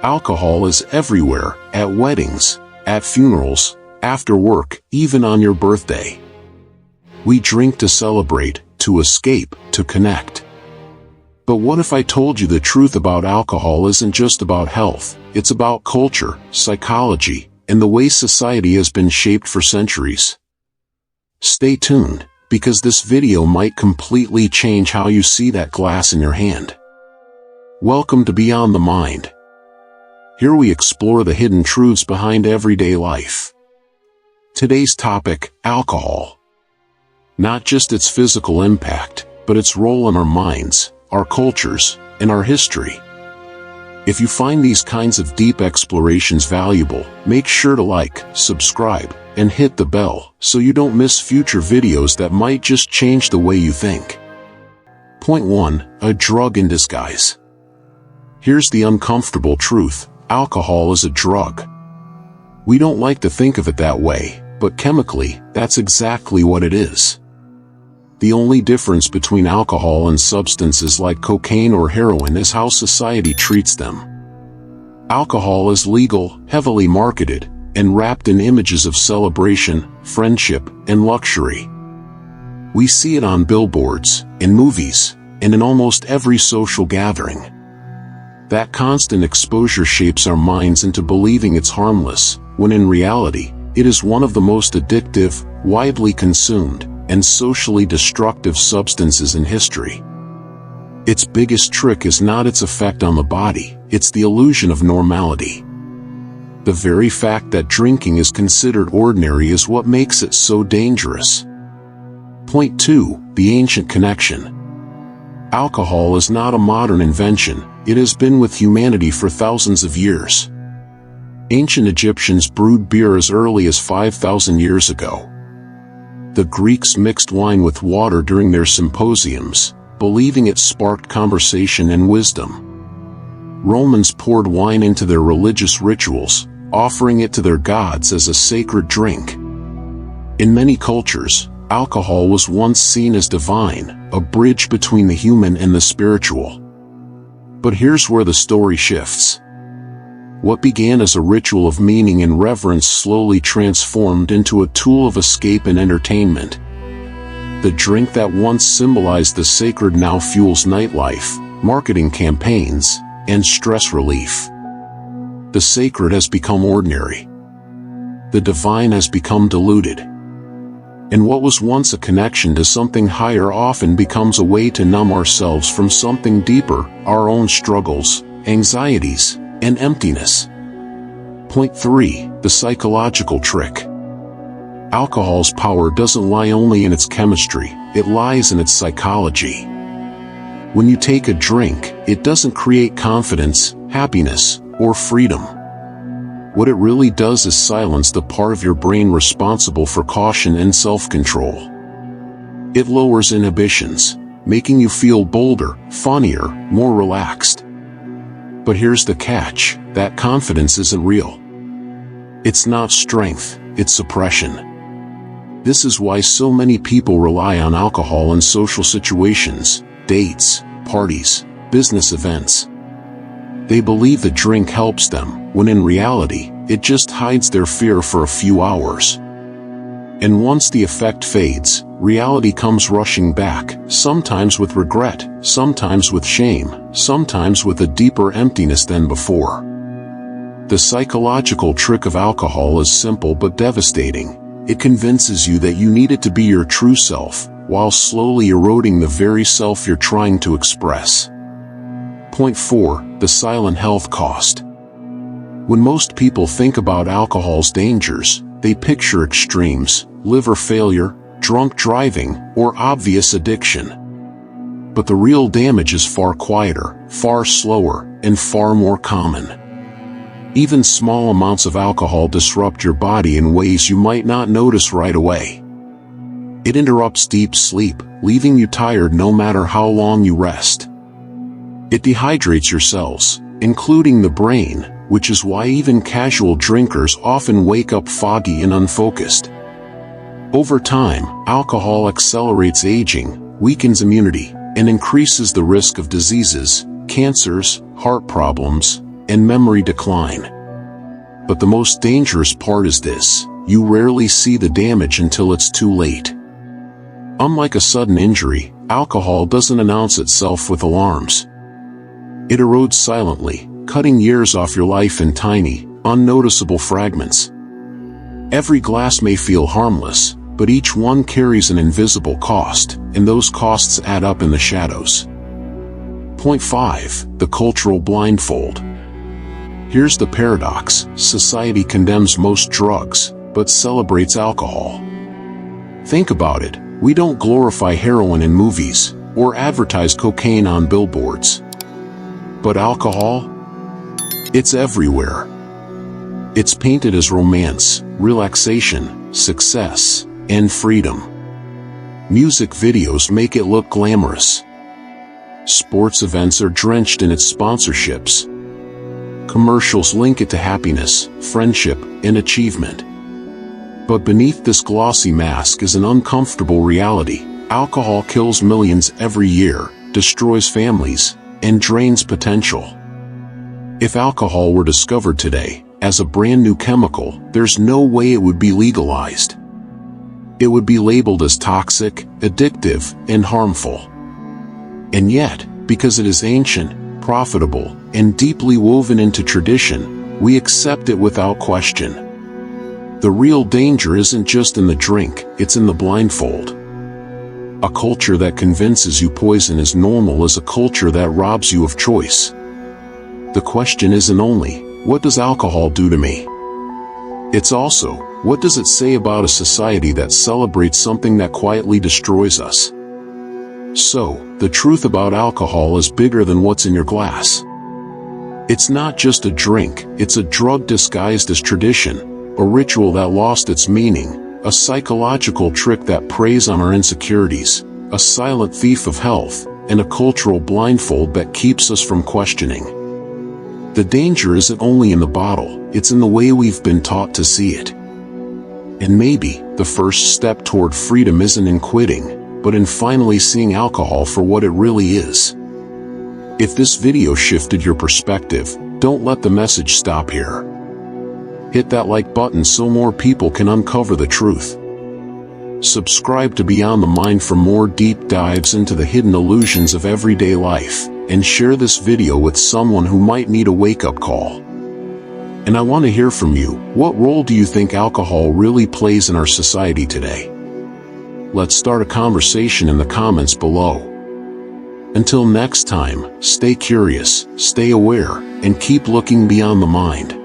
Alcohol is everywhere, at weddings, at funerals, after work, even on your birthday. We drink to celebrate, to escape, to connect. But what if I told you the truth about alcohol isn't just about health, it's about culture, psychology, and the way society has been shaped for centuries? Stay tuned, because this video might completely change how you see that glass in your hand. Welcome to Beyond the Mind. Here we explore the hidden truths behind everyday life. Today's topic, alcohol. Not just its physical impact, but its role in our minds, our cultures, and our history. If you find these kinds of deep explorations valuable, make sure to like, subscribe, and hit the bell so you don't miss future videos that might just change the way you think. Point 1. A drug in disguise. Here's the uncomfortable truth. Alcohol is a drug. We don't like to think of it that way, but chemically, that's exactly what it is. The only difference between alcohol and substances like cocaine or heroin is how society treats them. Alcohol is legal, heavily marketed, and wrapped in images of celebration, friendship, and luxury. We see it on billboards, in movies, and in almost every social gathering. That constant exposure shapes our minds into believing it's harmless, when in reality, it is one of the most addictive, widely consumed, and socially destructive substances in history. Its biggest trick is not its effect on the body, it's the illusion of normality. The very fact that drinking is considered ordinary is what makes it so dangerous. Point 2. The ancient connection. Alcohol is not a modern invention, it has been with humanity for thousands of years. Ancient Egyptians brewed beer as early as 5,000 years ago. The Greeks mixed wine with water during their symposiums, believing it sparked conversation and wisdom. Romans poured wine into their religious rituals, offering it to their gods as a sacred drink. In many cultures, alcohol was once seen as divine, a bridge between the human and the spiritual. But here's where the story shifts. What began as a ritual of meaning and reverence slowly transformed into a tool of escape and entertainment. The drink that once symbolized the sacred now fuels nightlife, marketing campaigns, and stress relief. The sacred has become ordinary. The divine has become diluted. And what was once a connection to something higher often becomes a way to numb ourselves from something deeper, our own struggles, anxieties, and emptiness. Point 3. The psychological trick. Alcohol's power doesn't lie only in its chemistry, it lies in its psychology. When you take a drink, it doesn't create confidence, happiness, or freedom. What it really does is silence the part of your brain responsible for caution and self-control. It lowers inhibitions, making you feel bolder, funnier, more relaxed. But here's the catch, that confidence isn't real. It's not strength, it's suppression. This is why so many people rely on alcohol in social situations, dates, parties, business events. They believe the drink helps them, when in reality, it just hides their fear for a few hours. And once the effect fades, reality comes rushing back, sometimes with regret, sometimes with shame, sometimes with a deeper emptiness than before. The psychological trick of alcohol is simple but devastating. It convinces you that you need it to be your true self, while slowly eroding the very self you're trying to express. Point 4. The silent health cost. When most people think about alcohol's dangers, they picture extremes, liver failure, drunk driving, or obvious addiction. But the real damage is far quieter, far slower, and far more common. Even small amounts of alcohol disrupt your body in ways you might not notice right away. It interrupts deep sleep, leaving you tired no matter how long you rest. It dehydrates your cells, including the brain, which is why even casual drinkers often wake up foggy and unfocused. Over time, alcohol accelerates aging, weakens immunity, and increases the risk of diseases, cancers, heart problems, and memory decline. But the most dangerous part is this: you rarely see the damage until it's too late. Unlike a sudden injury, alcohol doesn't announce itself with alarms. It erodes silently, cutting years off your life in tiny, unnoticeable fragments. Every glass may feel harmless, but each one carries an invisible cost, and those costs add up in the shadows. Point 5. The cultural blindfold. Here's the paradox: society condemns most drugs, but celebrates alcohol. Think about it. We don't glorify heroin in movies, or advertise cocaine on billboards. But alcohol? It's everywhere. It's painted as romance, relaxation, success, and freedom. Music videos make it look glamorous. Sports events are drenched in its sponsorships. Commercials link it to happiness, friendship, and achievement. But beneath this glossy mask is an uncomfortable reality. Alcohol kills millions every year, destroys families, and drains potential. If alcohol were discovered today, as a brand new chemical, there's no way it would be legalized. It would be labeled as toxic, addictive, and harmful. And yet, because it is ancient, profitable, and deeply woven into tradition, we accept it without question. The real danger isn't just in the drink, it's in the blindfold. A culture that convinces you poison is normal is a culture that robs you of choice. The question isn't only, what does alcohol do to me? It's also, what does it say about a society that celebrates something that quietly destroys us? So, the truth about alcohol is bigger than what's in your glass. It's not just a drink, it's a drug disguised as tradition, a ritual that lost its meaning, a psychological trick that preys on our insecurities, a silent thief of health, and a cultural blindfold that keeps us from questioning. The danger isn't only in the bottle, it's in the way we've been taught to see it. And maybe, the first step toward freedom isn't in quitting, but in finally seeing alcohol for what it really is. If this video shifted your perspective, don't let the message stop here. Hit that like button so more people can uncover the truth. Subscribe to Beyond the Mind for more deep dives into the hidden illusions of everyday life, and share this video with someone who might need a wake-up call. And I want to hear from you. What role do you think alcohol really plays in our society today? Let's start a conversation in the comments below. Until next time, stay curious, stay aware, and keep looking beyond the mind.